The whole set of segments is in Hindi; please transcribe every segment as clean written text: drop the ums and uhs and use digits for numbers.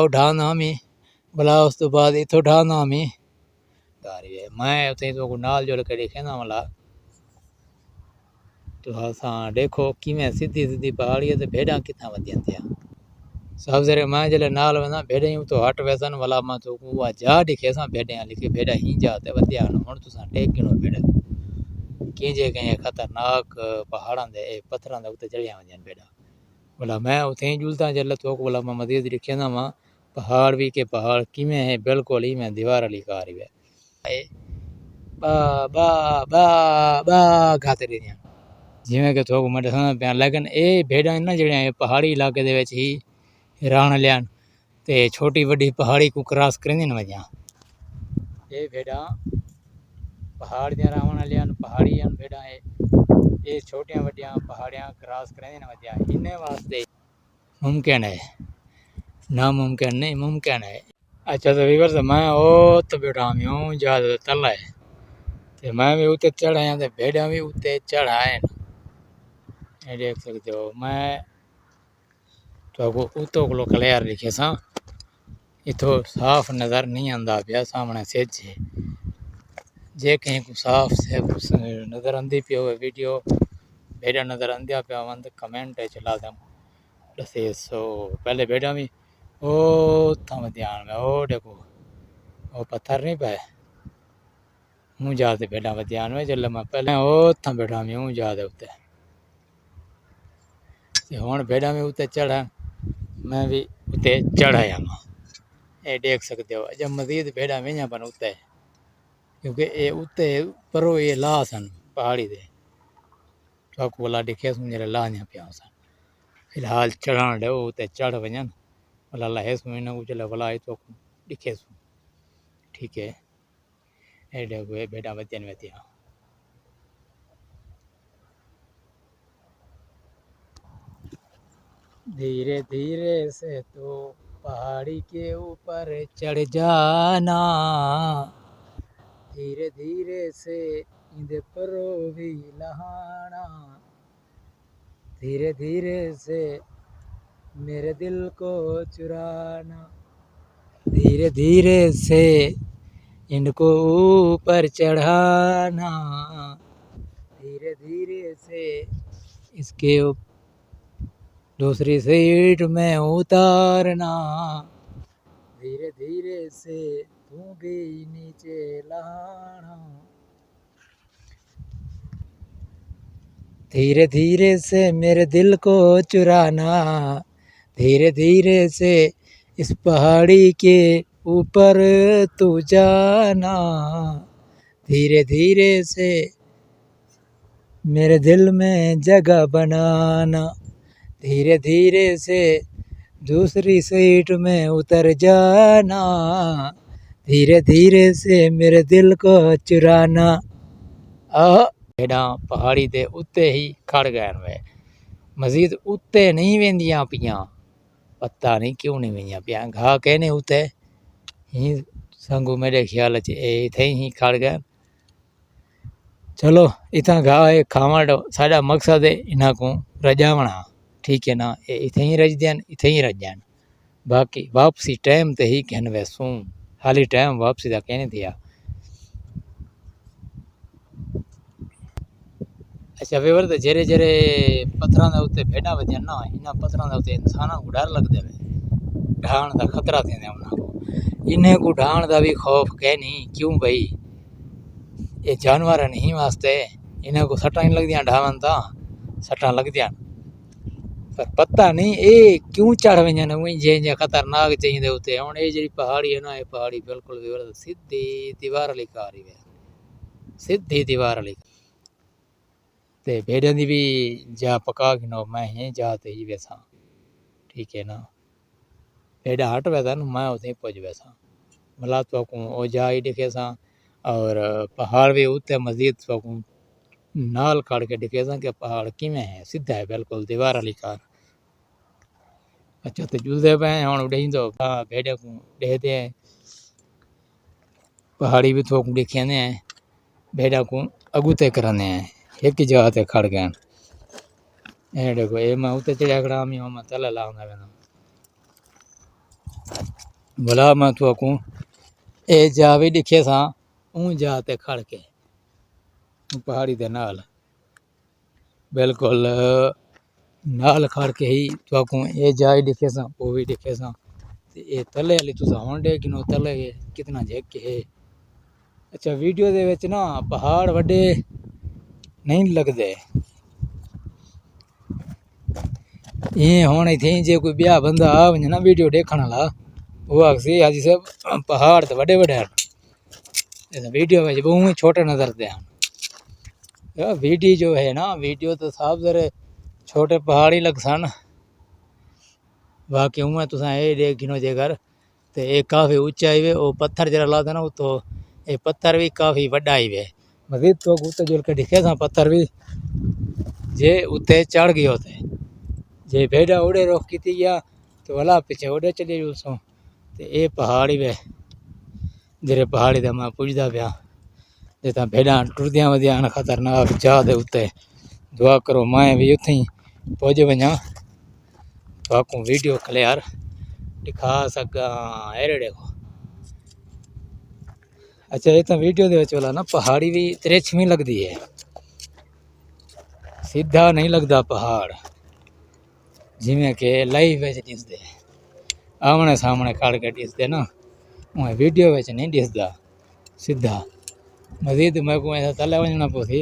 उठाना हमें भला उस तो बाद इतो उठाना हमें मैं उते तो नाल जोड़ के देखेना वाला तो असां देखो किवें सीधी सीधी पहाड़ी है तो भेड़ा कितना वधियन थिया सब जरे मैं जले नाल वना भेड़े तो हट वैसन वाला मां तो हुआ जा दिखे सा भेड़े लिखे भेड़ा ही जाते वधिया हुन तुसा टेक गिनो भेड़ा किंजे कहीं खतरनाक पहाड़ां दे पत्थरां दे उत्ते चढ़िया वजन भेड़ा बोला मैं उथे ही जुलता जले तो बोला मैं मदीद दिखे ना मां पहाड़ भी के पहाड़ किवें है बिल्कुल ही मैं दीवार वाली कार है बा बा बा बा गाते रहिया जिवें कि थोक मत समझ पिया लेकिन ये भेड़ां ना जड़ियां पहाड़ी इलाके दे विच ही रहण लियान ते छोटी वड्डी पहाड़ी को क्रॉस करेंदी न वजां ये भेड़ां पहाड़ दियां रहण लियान पहाड़ी आन भेड़ां ये छोटियां वड्डियां पहाड़ियां क्रॉस करेंदी न वजां इन्ने वास्ते मुमकिन है नामुमकिन नहीं मुमकिन है। अच्छा तो वीवर मैं ओ तो बैठा हूँ ज्यादा तला है ते मैं भी उत्ते चढ़ाया ते भेड़ां भी उत्ते चढ़ाए ये देख सकते हो मैं तो उतो को क्लियर लिखे सा इतो साफ नज़र नहीं आंदा पिया सामने सेज है जे कहीं को साफ से नज़र आंदी पियो वीडियो भेड़ा नज़र आंदिया पिया वन कमेंट चला दम दसे सो पहले भेड़ा भी ओ थम ध्यान में ओ देखो वो पत्थर नहीं पाए हूँ जाते भेड़ा ध्यान में चल मैं पहले ओ थम बैठा मैं हूँ जाते उत्ते हुण भेड़ा में उत्ते चढ़ा मैं भी उत्ते चढ़ाया ये देख सकते हो जब मजीद भेड़ा में पर उत्ते क्योंकि ये उत्ते परो ये ला सन पहाड़ी दे चौक वाला दिखे सुन जरा ला पिया सन फिलहाल चढ़ान दे उत्ते चढ़ वजन भला लहे सुन चले भला तो दिखे सु ठीक है ये देखो ये भेड़ा वजन में थिया धीरे धीरे से तो पहाड़ी के ऊपर चढ़ जाना धीरे धीरे से इंदे परो भी लहाना धीरे धीरे से मेरे दिल को चुराना धीरे धीरे से इनको ऊपर चढ़ाना धीरे धीरे से इसके दूसरी सीट में उतारना धीरे धीरे से तू भी नीचे लाना धीरे धीरे से मेरे दिल को चुराना धीरे धीरे से इस पहाड़ी के ऊपर तू जाना धीरे धीरे से मेरे दिल में जगह बनाना धीरे धीरे से दूसरी सीट में उतर जाना धीरे धीरे से मेरे दिल को चुराना भेड़ा पहाड़ी दे उत्ते ही खड़ गए वे मजीद उत्ते नहीं वेंदियां पियां पता नहीं क्यों नहीं वेंदियां पियां घा कहने उत्ते ही संगू मेरे ख्याल च इथे ही खड़ गए चलो इतना घा है खावण साडा मकसद है इन्हां को रजावणा ठीक है ना ये इथे ही रज देन इथे ही रज जान बाकी वापसी टाइम ते ही कहन वैसूं हाली टाइम वापसी दा कहने दिया अच्छा वेवर तो जेरे जेरे पत्थरां दे उत्ते भेड़ा वजन ना इन्हां पत्थरां दे उत्ते इंसानां को डर लगदे वे ढाण दा खतरा थींदे उन्हां को इन्हें को ढाण दा भी खौफ कहनी क्यों भाई ये जानवर नहीं वास्ते इन्हें को सट्टां नहीं लगदियां ढावन ता सट्टां लगदियां पर पता नहीं ये क्यों चढ़ वजन जे जे खतरनाक चाहिए उत्ते हुण ये जी पहाड़ी है ना ये पहाड़ी बिल्कुल सीधी दीवार वाली कार ही है सीधी दीवार वाली ते भेड़ियां दी भी जा पका गिनो मैं ही जाते ही वैसा ठीक है ना भेड़ा हट वैसा मैं उसे पुज वैसा भला तो को जा ही दिखे सा और पहाड़ भी उत्ते मजीद तो नाल खड़ के दिखे सा कि पहाड़ किवें है सीधा है बिल्कुल दीवार वाली कार अच्छा तो जुलदे पे हुण उड़ई तो भेड़े को देखते हैं पहाड़ी भी थोक दिखे ने भेड़ा को अगुते कराने हैं एक ही जगह ते खड़ गए ये देखो ये मैं उत्ते चढ़ा खड़ा मैं तले लाऊंगा भला मैं तो को ए जा भी दिखे सा ऊं जा ते खड़ के पहाड़ी दे नाल बिल्कुल नाल खड़ के ही तो को ए जा दिखे सा वो भी दिखे सा ते ए तले वाली तुसा हुण देखिनो तले कितना झेक है। अच्छा वीडियो दे विच ना पहाड़ वड्डे नहीं लगदे ये हुण इत्थे जे कोई ब्याह बंदा आ वञे ना वीडियो देखण वाला वो आखसी हाजी साहब पहाड़ तो वड्डे वड्डे हैं वीडियो में बहुत ही छोटे नजर आते हैं। वीडियो जो है ना वीडियो तो साफ जरे छोटे पहाड़ ही लग सन बाकी उमें तुसा ये देखिनो जेकर तो ये काफ़ी ऊंचाई वे वो पत्थर जरा ला देना तो ये पत्थर भी काफ़ी वड्डा ही वे मजीद तो उत्ते जुल के दिखे सा पत्थर भी जे उत्ते चढ़ गए होते जे भेड़ा उड़े रोक की गया तो वाला पीछे उड़े चले उसों तो ये पहाड़ी वे जेरे पहाड़ी ते मैं पुछदा पिया जिता भेड़ा टुरदियां वदियां खतरनाक जा दे उत्ते दुआ करो मैं भी उत्थे ही पहुंच वञा तो आपको वीडियो क्लियर दिखा सका एरे देखो। अच्छा ये तो वीडियो दे विच वाला ना पहाड़ी भी तिरछमी लगदी है सीधा नहीं लगता पहाड़ जिमें के लाइव विच दिसदे आमने सामने खड़ के दिसदे ना उहे वीडियो विच नहीं दिसदा सीधा मजीद मैं को ऐसा तले वजना पोसी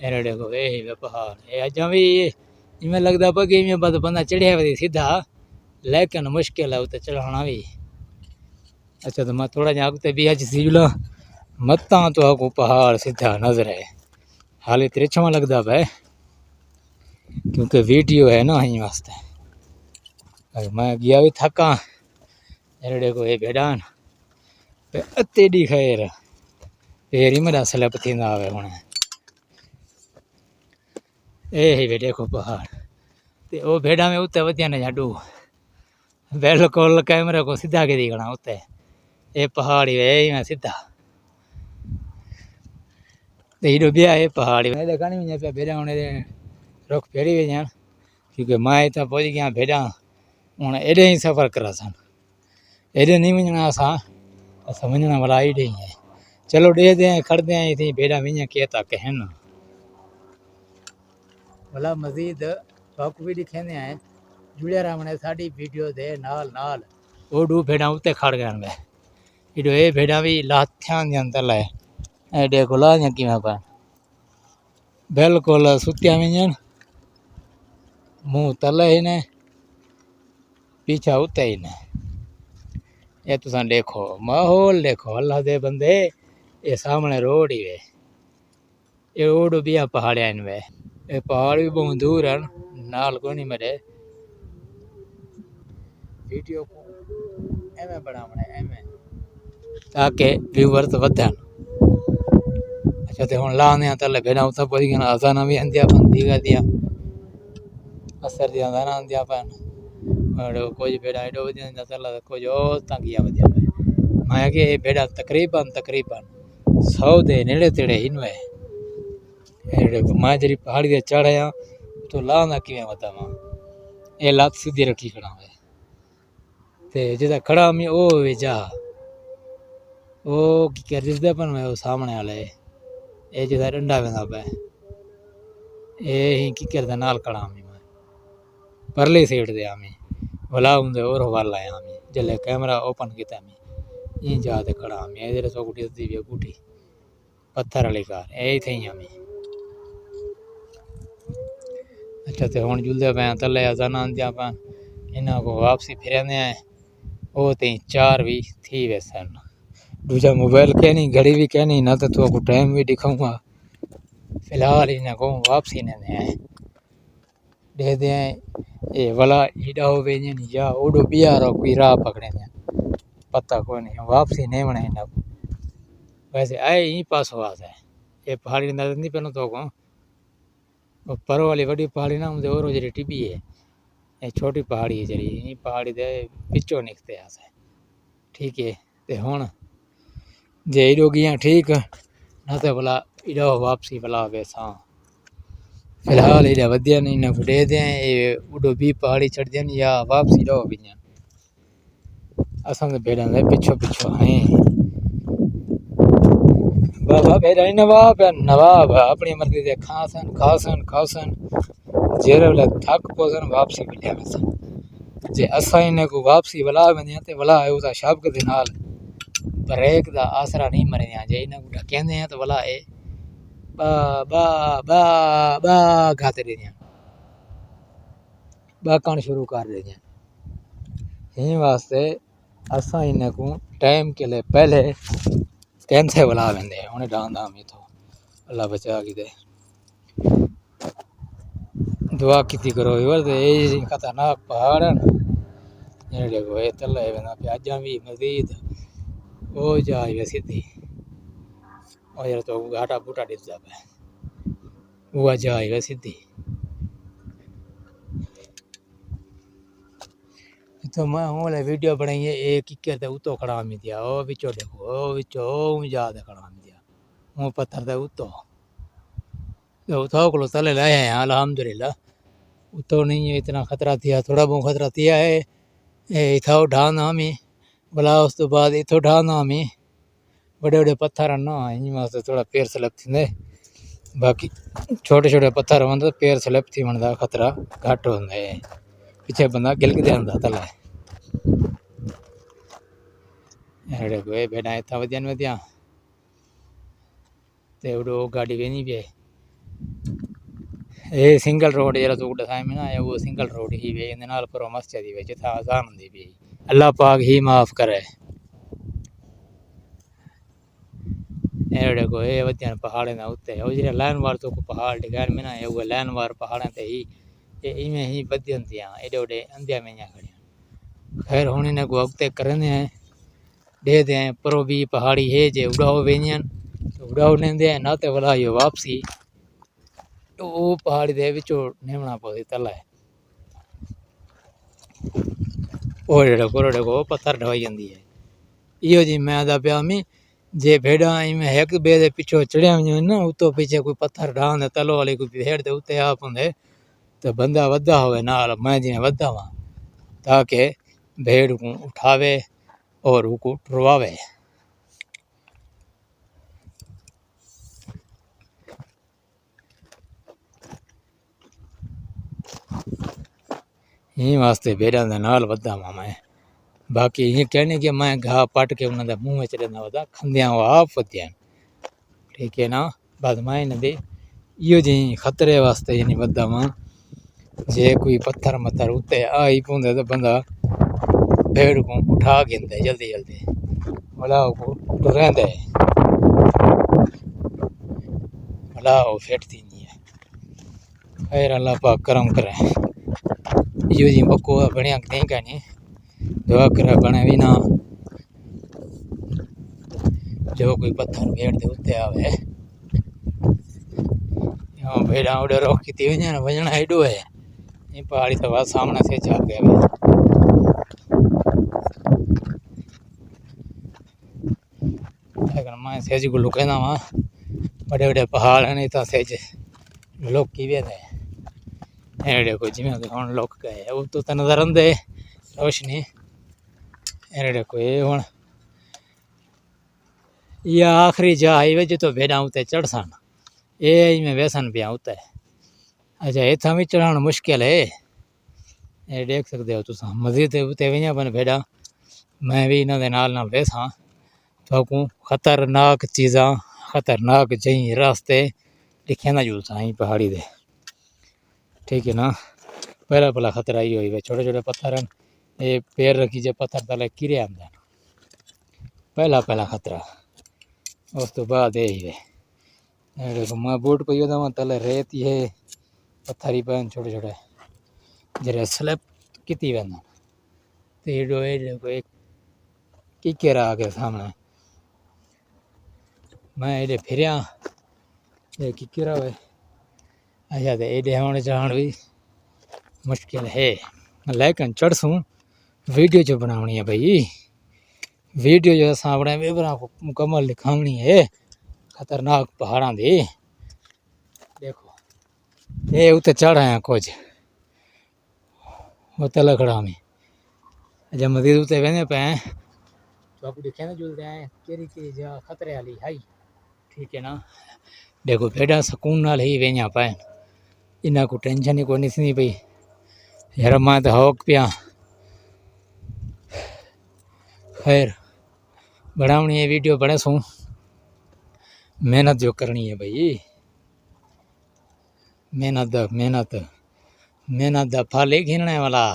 एरे देखो ये पहाड़ ये अजा भी इमें लगता पा कि इमें बस बंदा चढ़िया वे सीधा लेकिन मुश्किल है उत्ते चढ़ाना भी। अच्छा तो मैं थोड़ा जा आगते भी अज सीला मत्ता तो आपको पहाड़ सीधा नजर है हाली तिरछमा लगता पे क्योंकि वीडियो है ना यहीं वास्ते मैं गया भी थका एरे देखो ये भेड़ान पे अत्ते दी खैर फिर ही मेरा स्लिप थी आवे हुण ये देखो पहाड़ ते वो भेड़ा में उत्ते वधिया ने जाडू बिल्कुल कैमरे को सीधा के दिखना उत्ते ये पहाड़ी है सीधा तो भी है पहाड़ी देखनी हुई पे भेड़ा होने रुख फेरी हुई जान क्योंकि मैं इतना पहुंच गया भेड़ा हूँ एडे ही सफ़र करा सन एडे नहीं वजना असा वजना वाला एडे ही है चलो दे दें खड़ते हैं इतनी भेड़ा भी के तक है ना भला मजीद बाकू भी दिखेंदे हैं जुड़े रहने साड़ी वीडियो दे नाल नाल वो डू भेड़ा उत्ते खड़ गए वे इडो ये भेड़ा भी लाथ्यां दे अंदर लाए एडे को ला कि मैं बिल्कुल सुत्या में मुँह तले ही ने पीछा उत्ते ही ने ये तुसा देखो माहौल देखो अल्लाह दे बंदे ये सामने रोड ही वे ये रोड भी पहाड़िया वे ये पहाड़ भी बहुत दूर है नाल को नहीं मेरे वीडियो को एवं बनावना एवं ताकि व्यूवर्स वधन। अच्छा तो हम लाने तले भेड़ा उत्थे पहुंच गया असाना भी आंदिया बंदी का दिया असर दिया ना आंदिया पन कुछ भेड़ा एडो वधिया तला कुछ और तंगिया वधिया मैं कि भेड़ा तकरीबन 100 दे नेड़े तेड़े इनवे मैं जी पहाड़ी दे चढ़ाया तो लाना किवें वधावां ये लत सीधी रखी खड़ा है ते जिदा खड़ा मैं ओ वे जा वो की कर दिसदा पन मैं वो सामने वाले ये जिदा डंडा वेंदा पे ये ही की करदा नाल खड़ा मैं परली साइड दे आमी भला हुंदे और वाला है आमी जले कैमरा ओपन किया मैं ये जा ते खड़ा मैं इधर सो गुटी दी वे गुटी पत्थर वाली कार ए थे आमी। अच्छा तो हुण जुलदे पे तले अजाना आंदिया पे इन्हां को वापसी फिरने आए वो तीन 4 भी थी वैसन दूजा मोबाइल कहनी घड़ी भी कहनी ना तो को टाइम भी दिखाऊंगा फिलहाल इन्हें को वापसी ने आए दे दे ये वाला हीडा हो वे नहीं या ओडो बियारो कोई राह पकड़े ने पता को नहीं वापसी नहीं बने ना वैसे आए ही पास हुआ है ये पहाड़ी नजर नहीं पहनो तो को पर वाली बड़ी पहाड़ी ना मुझे और जरी टिबी है ये छोटी पहाड़ी है जरी ये पहाड़ी दे पिछो निकलते आसे ठीक है ते हुण जे इडो गया ठीक ना तो भला इडो वापसी भला वैसा फिलहाल इधर वधिया नहीं ना दे दें ये उडो भी पहाड़ी चढ़ दें या वापसी रहो भी असां तो भेड़ां दे पिछो पिछो हैं। बाबा भेड़ा नवाब है, नवाब अपनी मर्जी से खासन खासन खासन जेरे वेले थक पोसन वापसी मिलिया वसन। जे असां इन्हें को वापसी वला वने ते वला है उदा शब्द दे नाल ब्रेक दा आसरा नहीं मरया। जे इन्हें को ढकेंदे हैं तो वला है बा बा बा बा गाते रहिया, बाकण शुरू कर रहिया। ही वास्ते असां इन्हें को टाइम के लिए पहले कैंसे वला वेंदे उन्हें डांदा में तो अल्लाह बचा की दे। दुआ की करो इवर दे ये खतरनाक पहाड़ है ना, ये देखो ये तले वेंदा पे अजा भी मजीद ओ जाए वे सीधी और यार तो घाटा बूटा दिसदा पे वो जाए वे सीधी। तो मैं वाले वीडियो बनाई है एक किकर ते उतो खड़ा मी दिया ओ विचो देखो ओ विचो ओ जा दे खड़ा मी दिया वो पत्थर दे उतो तो तो को तले लाए हैं अल्हम्दुलिल्लाह। उतो नहीं है इतना खतरा थिया, थोड़ा बहुत खतरा थिया है। ए इथाओ ढाना में भला उस तो बाद इथो ढाना में बड़े बड़े पत्थर ना इन वास्ते थोड़ा पैर स्लिप थींदे। बाकी छोटे छोटे पत्थर होंदे पैर स्लिप थी वणदा खतरा घट होंदा है। पीछे बंदा गिलक दे आंदा तले एड़े कोई बेटा इतना वजन वधिया ते उडो गाड़ी वेनी पे ये सिंगल रोड जरा तो उड़ा में ना वो सिंगल रोड ही वे इन नाल पर मस्जिद ही वे जिथा अजान हुंदी भी अल्लाह पाक ही माफ करे। एड़े को ये वजन पहाड़ ना उत्ते ओ जरा लाइन वार तो को पहाड़ दिखार में ना ये वो लाइन वार पहाड़ ते ही ये इमे ही बदियन थिया एडे ओडे अंधिया में न्या खड़िया। खैर हुन ने को अगते करने हैं दे दे परो भी पहाड़ी है जे उड़ाओ वेनियन तो उड़ाओ लेंदे ना ते वाला यो वापसी तो वो पहाड़ी दे विचो नेवना पौदी तला है और जेड़ा कोरडे को पत्थर ढवाई जांदी है। इहो जी मैं दा पिया में जे भेड़ा में एक बे दे पिछो चढ़िया वञो ना उतो पीछे कोई पत्थर ढांदे दे तलो वाली कोई भेड़ दे उते आप हुंदे तो बंदा वदा होवे नाल मैं जिने वदा वा ताकि भेड़ को उठावे और उको टुरवावे। यही वास्ते भेड़ा दे नाल वदा वा मैं। बाकी ये कहने कि मैं घाह पट के उन्होंने मुँह में चढ़ना होता खंदिया वो आप वधिया ठीक है ना। बाद मैं नदी इो जी खतरे वास्ते यानी वदा वहाँ जे कोई पत्थर मत्थर उत्ते आई पौंदे तो बंदा भेड़ को उठा गिनदे जल्दी जल्दी भला को टुरेंदे भला वो फिट थी नहीं है। खैर अल्लाह पाक करम करे इो जी बको बढ़िया नहीं कहनी दुआ करे बने भी ना जो कोई पत्थर भेड़ दे उत्ते आवे भेड़ा उड़े रोकी थी वजन वजन एडो है ये पहाड़ी तो बात सामने से जा गया लेकिन मैं सेज को लुकेना वहाँ बड़े बड़े पहाड़ हैं तो सेज लोग की वे एड़े को जिम्मे हम लोग गए वो तो नजर आंदे रोशनी एड़े को ये हूँ ये आखिरी जा हाईवे जो तो भेड़ा उते चढ़ सन ये में वैसन पिया उते। अच्छा इतना भी चढ़ाना मुश्किल है ये देख सकते हो तुम मजीद उते वही बन भेड़ा मैं भी इन्होंने नाल वैसा तो खतरनाक चीज़ा खतरनाक जही रास्ते लिखे ना जुल सा पहाड़ी दे ठीक है ना। पहला पहला खतरा ही हुई छोटे छोटे पत्थर ये पैर रखी जे पत्थर तले किरे आंदा पहला पहला खतरा उस तो बाद यही है मैं बोट पे वहाँ तले रेत ही है पत्थर ही पैन छोटे छोटे जरे स्लिप किती वेंदा तो एक किकेरा आ गया सामने मैं एडे फिरिया किकेरा हुए अच्छा तो एडे होने चढ़ान भी मुश्किल है लेकिन चढ़सूँ वीडियो जो बनानी है भाई वीडियो जो सामने बेबरा को मुकम्मल दिखानी है खतरनाक पहाड़ा दी देखो ये उते चढ़ आया कुछ वो तलखड़ा में अजय मजीद उत्ते वेंदे पे तो आपको दिखे ना जुलते हैं केरी केरी जगह खतरे वाली है ठीक है ना। देखो भेड़ा सुकून नाल ही वेंजा पाए इन्ना को टेंशन ही कोई नहीं पई यार मां तो हौक पिया खैर बनावनी है वीडियो बड़े सू मेहनत जो करनी है भाई मेहनत दा फल ही गिनने वाला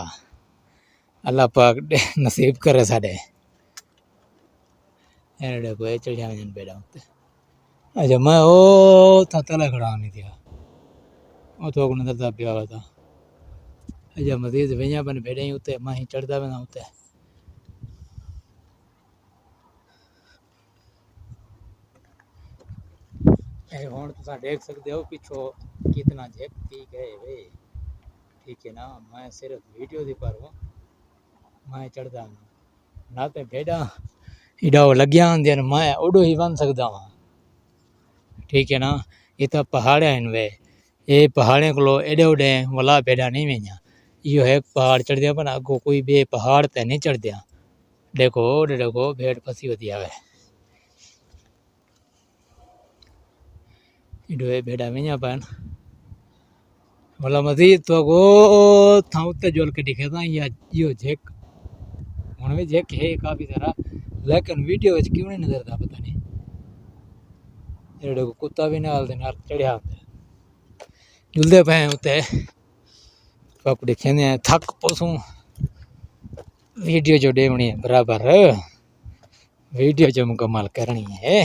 अल्लाह पाक नसीब करे साडे एड़े को चल जावे बेड़ा उत्ते अच्छा मैं ओ था तले खड़ा नहीं दिया ओ तो को नजर पिया हुआ था अच्छा मजीद वेजा बन बेड़े ही उत्ते मैं ही चढ़दा वेना उत्ते हुण तुसा देख सकते हो पिछो कितना झेक पी गए वे ठीक है ना। मैं सिर्फ वीडियो दी पर हूँ मैं चढ़दा ना ते भेड़ा इडा लग्या होंदे मैं ओडो ही बन सकदा वा ठीक है ना। ये तो पहाड़ हैं वे ये पहाड़े को एडे ओडे वाला भेड़ा नहीं वेंजा यो है पहाड़ चढ़ दिया पर अगो कोई बे पहाड़ ते नहीं चढ़ दिया देखो भेड़ फसी होती है इडो भेड़ा वेंजा पान वाला मजीद तो गो था उत्ते जोल के दिखेता या यो झेक हुण भी झेक है काफ़ी सारा लेकिन वीडियो विच क्यों नहीं नजरता पता नहीं एड़े को कुत्ता भी नाल दे नाल चढ़िया जुलदे पे उत्ते पकड़े खेने थक पोसूं वीडियो जो देवनी है बराबर वीडियो जो मुकम्मल करनी है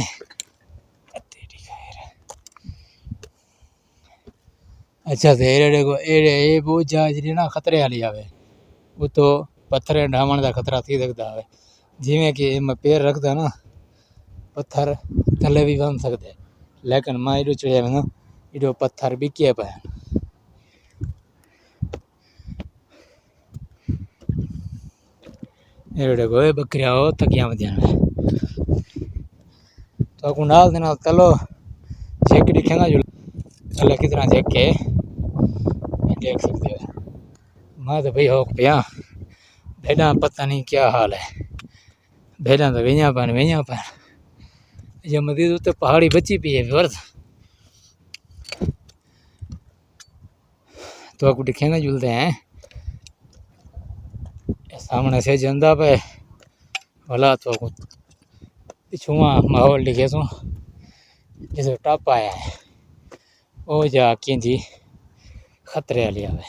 अच्छा तो एड़े को एड़े ये बहुत जहाज ना खतरे वाली आवे वो तो पत्थर ढावण का खतरा थी सकता है जिमें कि मैं पैर रखता ना पत्थर थले भी बन सकते लेकिन मैं इडो चढ़िया ना इडो पत्थर बिके पे एड़े को बकरिया हो थकिया मध्यान तो कुंडाल देना तलो झेक दिखेगा जो तले कितना झेक के देख सकते हो मैं तो भाई होक पिया भेड़ा पता नहीं क्या हाल है भेड़ा तो वेजा पान ये मजीद उत्ते पहाड़ी बची पी है वर्ष तो आपको दिखेगा जुलते हैं सामने से जंदा पे भला तो पिछुआ माहौल दिखे सो जिस टप आया है वो जा जी खतरे वाली आवे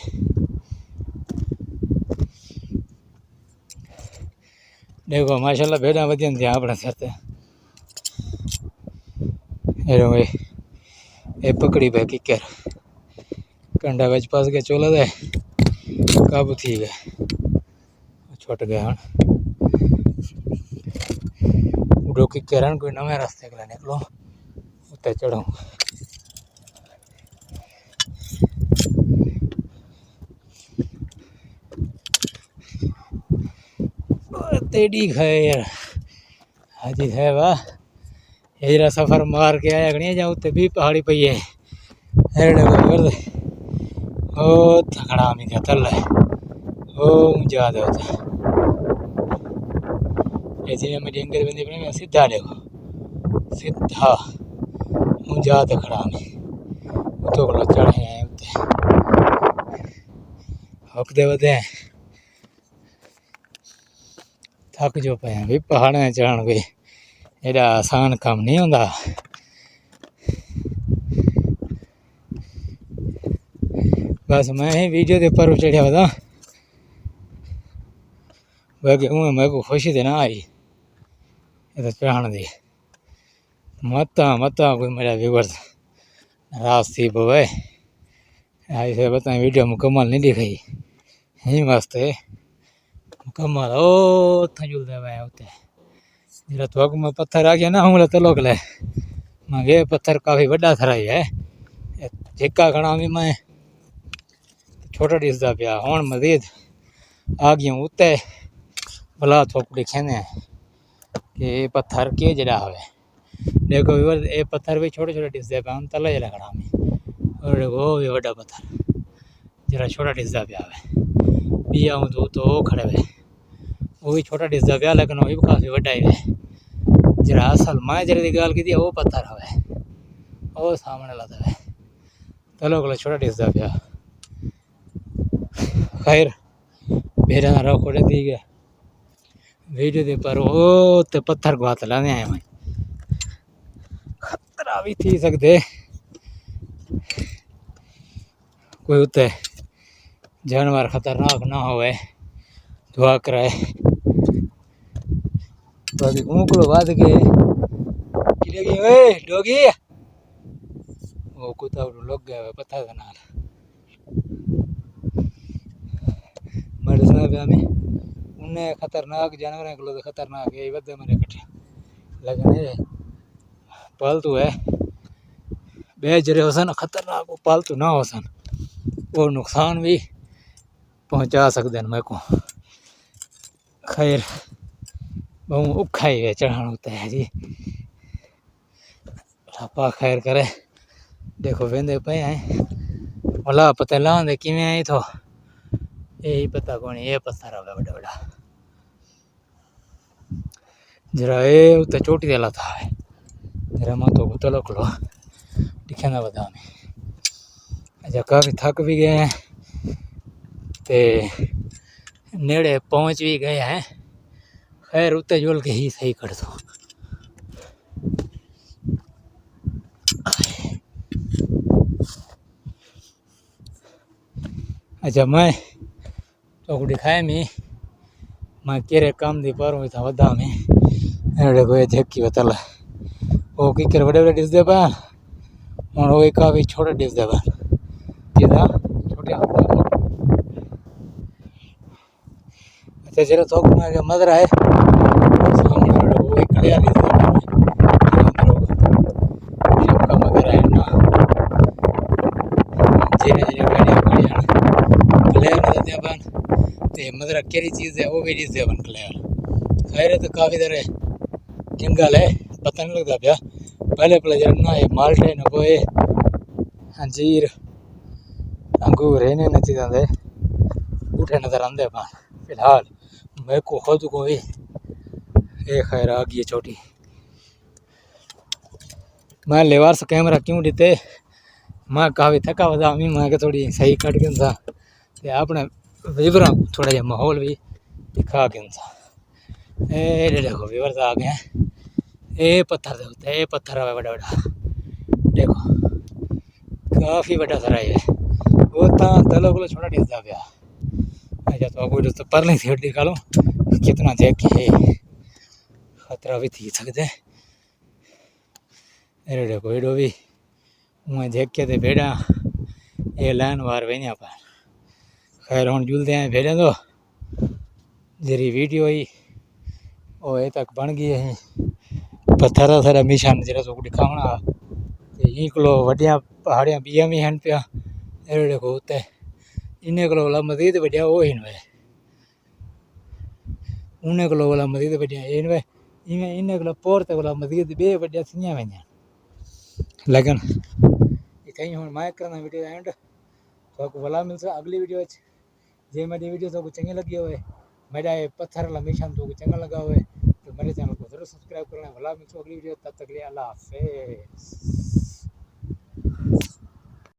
देखो माशाल्लाह भेड़ा वधिया थी अपने सिर ते ये पकड़ी पे किकर कंडा बच पास के चोला दे काबू थी गए छुट गए हम उड़ो किकर कोई नवे रास्ते के लिए निकलो उत्ते चढ़ो तेडी खैर हाजी है वाह ये जरा सफर मार के आया गणिया जा उत्ते भी पहाड़ी पई है एड़े को ओ थकड़ा मी का तल ओ ऊंचा दे होता ऐसे में मेरी एंगल बंदे बने सीधा देखो सीधा ऊंचा खड़ा में तो को चढ़े हैं उत्ते हकदे वदे थक जो पे भी पहाड़ चढ़न भी एडा आसान काम नहीं होंदा बस मैं ही वीडियो के ऊपर चढ़िया था बाकी मेरे को खुशी तो ना आई ये तो चढ़ाने दी मत कोई मेरा व्यूअर्स नाराज थी पवे ऐसे बताएं वीडियो मुकम्मल नहीं दिखाई यही मस्त है मुकम्मल ओ था जुलते पे उत्ते जरा तो में पत्थर आ गया ना हूँ तो लोग ले मैं पत्थर काफ़ी बड़ा थरा ही है झिक्का खड़ा भी मैं छोटा दिसदा पिया हूँ मजीद आ गया उत्ते भला थोक दिखेने कि पत्थर के जरा हवे देखो ये पत्थर भी छोटे छोटे दिसदे पे हम तले जरा खड़ा में और देखो भी बड़ा पत्थर जरा छोटा दिसदा पिया हवे पिया हूँ तो खड़े हुए वो भी छोटा डिसदा पिया लेकिन वो भी काफ़ी वड्डा ही है। जरा असल मैं जरे की गल की वो पत्थर है वो सामने लाता है तलो को छोटा डिसदा पिया। खैर भेड़ा ना रखो दी गया वीडियो दे पर वो ते पत्थर को हाथ लाने आए मैं खतरा भी थी सकते कोई उते जानवर खतरनाक ना होवे दुआ कराए। बाकी ऊँकड़ो बाद के लगी ओए डोगी वो कुत्ता लग गया पत्थर के नाल मेडिसिन पे हमें उन्हें खतरनाक जानवर को तो खतरनाक है बदे मेरे कटे लेकिन ये पालतू है बेजरे होसन खतरनाक वो पालतू ना होसन वो नुकसान भी पहुंचा सकते हैं मेरे को। खैर बहुत औखा ही है चढ़ाना होता है जी आपा खैर करे देखो वेंदे पे हैं मला पता लांदे किवें आई तो यही पता कौन ये पत्थर है बड़ा बड़ा जरा ये उत्ते चोटी देला था जरा मैं तो तलो कलो दिखाना बता में अच्छा काफ़ी थक भी गए हैं ते नेड़े पहुंच भी गए हैं। खैर उत्ते जुल के ही सही कर दो। अच्छा मैं तो दिखाया मैं केरे काम दी पर था वदा में एड़े कोई झक्की बतल वो की कर बड़े बड़े डिस दे बा और वो काफ़ी छोटा डिस दे बा किदा छोटे अच्छा जरा तो में मदर है सामने वो कड़िया डिस दे का मदर है ना जेने जेने कड़िया कड़िया क्लियर ना दे बन ते मदर केरी चीज़ है वो भी डिस दे बन क्लियर। खैर तो काफ़ी देर किंगल है पता नहीं लगता पाया पहले पहले जरा ना ये माल्टे न कोई अंजीर अंगूर है नहीं नची जाते उठे नजर आते पान फिलहाल मेरे को खुद को भी ये खैर आ गई छोटी मैं लेवार से कैमरा क्यों देते मैं काफ़ी थका वधा मैं के थोड़ी सही कट गया था ते अपने विवरा थोड़ा जहा माहौल भी दिखा गया था। ये देखो विवर आ गए ये पत्थर दे उत्ते ये पत्थर है बड़ा बड़ा देखो काफ़ी बड़ा सराय है वो तलो को छोटा डिसदा पाया। अच्छा तो कोई दोस्तों पर नहीं थी निकालो कितना जैक है खतरा भी थी सकते अरे देखो एडो भी मैं देख के ते भेड़ा ये लाइन वार वही पर खैर हम जुलते हैं भेड़े तो जरी वीडियो ही वो ये तक बन गई है पत्थर सारा निशान जरा तो दिखावना ये को वड्डिया पहाड़ियाँ बिया भी हैं पिया अरे देखो उत्ते इन्हें को मजीद वड्डिया वो ही उन्हें को मजीद वड्डिया इनवे इवें इन्हें को पोरते को मजीद बे वड्डिया थियां वही लेकिन कहीं हम मैं करना वीडियो एंड तो आपको भला मिल सकता अगली वीडियो जे मेरी वीडियो तो चंगी लगी हुए मेरा ये पत्थर वाला मिशन तो चंगा लगा हुआ है तो मेरे चैनल को जरूर सब्सक्राइब करना भला मिल अगली वीडियो तब तक लिए अल्लाह हाफिज़।